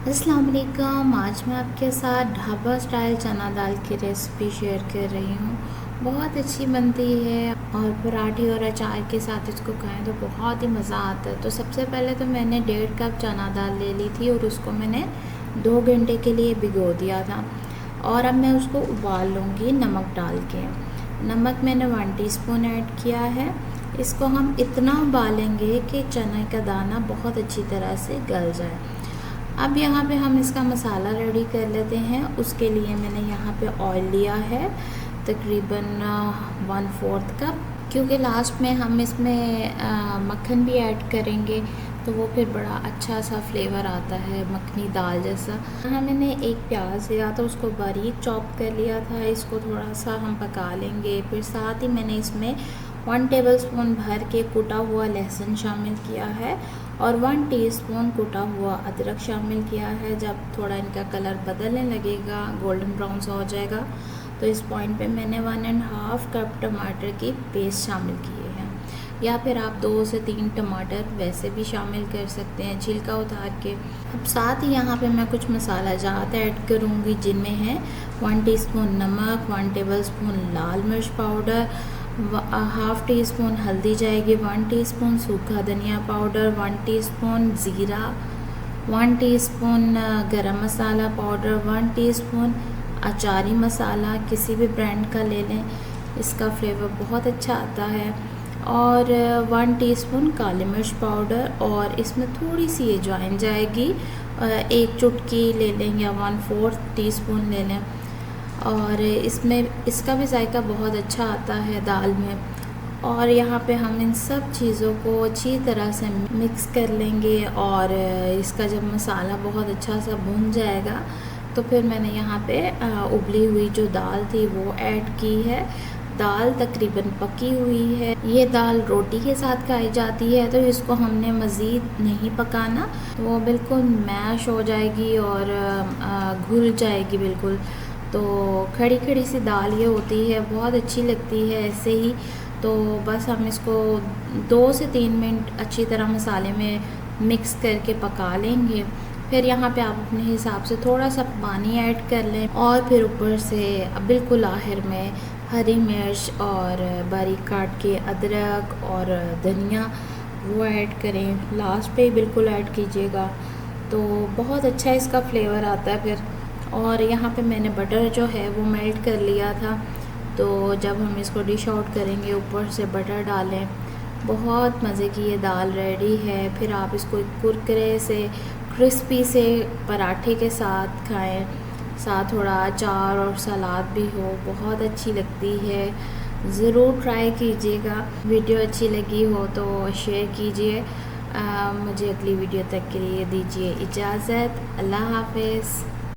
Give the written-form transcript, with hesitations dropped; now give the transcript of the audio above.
अस्सलाम वालेकुम। आज मैं आपके साथ ढाबा स्टाइल चना दाल की रेसिपी शेयर कर रही हूँ। बहुत अच्छी बनती है और पराठे और अचार के साथ इसको खाएं तो बहुत ही मज़ा आता है। तो सबसे पहले तो मैंने 1.5 कप चना दाल ले ली थी और उसको मैंने 2 घंटे के लिए भिगो दिया था। और अब मैं उसको उबाल लूँगी नमक डाल के। नमक मैंने 1 टीस्पून ऐड किया है। इसको हम इतना उबालेंगे कि चने का दाना बहुत अच्छी तरह से गल जाए। अब यहाँ पे हम इसका मसाला रेडी कर लेते हैं। उसके लिए मैंने यहाँ पे ऑयल लिया है तकरीबन 1/4 कप, क्योंकि लास्ट में हम इसमें मक्खन भी ऐड करेंगे तो वो फिर बड़ा अच्छा सा फ्लेवर आता है मखनी दाल जैसा। यहाँ मैंने एक प्याज लिया था, उसको बारीक चॉप कर लिया था। इसको थोड़ा सा हम पका लेंगे। फिर साथ ही मैंने इसमें 1 टेबलस्पून भर के कुटा हुआ लहसुन शामिल किया है और 1 टीस्पून कुटा हुआ अदरक शामिल किया है। जब थोड़ा इनका कलर बदलने लगेगा, गोल्डन ब्राउन सा हो जाएगा, तो इस पॉइंट पे मैंने 1.5 कप टमाटर की पेस्ट शामिल किए हैं, या फिर आप 2 से 3 टमाटर वैसे भी शामिल कर सकते हैं छिलका उतार के। अब साथ ही यहाँ पे मैं कुछ मसाला जात ऐड करूँगी, जिनमें है 1 टीस्पून नमक, 1 टेबलस्पून लाल मिर्च पाउडर, हाफ़ टी स्पून हल्दी जाएगी, 1 टीस्पून सूखा धनिया पाउडर, 1 टीस्पून ज़ीरा, 1 टीस्पून गरम मसाला पाउडर, 1 टीस्पून अचारी मसाला किसी भी ब्रांड का ले लें, इसका फ्लेवर बहुत अच्छा आता है, और 1 टीस्पून काली मिर्च पाउडर, और इसमें थोड़ी सी अजवाइन जाएगी, 1 चुटकी ले लें या 1/4 टीस्पून ले लें। और इसमें इसका भी जायका बहुत अच्छा आता है दाल में। और यहाँ पे हम इन सब चीज़ों को अच्छी तरह से मिक्स कर लेंगे। और इसका जब मसाला बहुत अच्छा सा भुन जाएगा तो फिर मैंने यहाँ पे उबली हुई जो दाल थी वो ऐड की है। दाल तकरीबन पकी हुई है। ये दाल रोटी के साथ खाई जाती है, तो इसको हमने मज़ीद नहीं पकाना, तो वो बिल्कुल मैश हो जाएगी और घुल जाएगी बिल्कुल। तो खड़ी खड़ी सी दाल ये होती है, बहुत अच्छी लगती है ऐसे ही। तो बस हम इसको 2 से 3 मिनट अच्छी तरह मसाले में मिक्स करके पका लेंगे। फिर यहाँ पे आप अपने हिसाब से थोड़ा सा पानी ऐड कर लें, और फिर ऊपर से बिल्कुल आखिर में हरी मिर्च और बारीक काट के अदरक और धनिया वो ऐड करें। लास्ट पे बिल्कुल ऐड कीजिएगा, तो बहुत अच्छा इसका फ्लेवर आता है फिर। और यहाँ पे मैंने बटर जो है वो मेल्ट कर लिया था, तो जब हम इसको डिश आउट करेंगे ऊपर से बटर डालें। बहुत मज़े की ये दाल रेडी है। फिर आप इसको एक कुरकुरे से क्रिस्पी से पराठे के साथ खाएं, साथ थोड़ा अचार और सलाद भी हो, बहुत अच्छी लगती है। ज़रूर ट्राई कीजिएगा। वीडियो अच्छी लगी हो तो शेयर कीजिए। मुझे अगली वीडियो तक के लिए दीजिए इजाज़त। अल्लाह हाफ़िज़।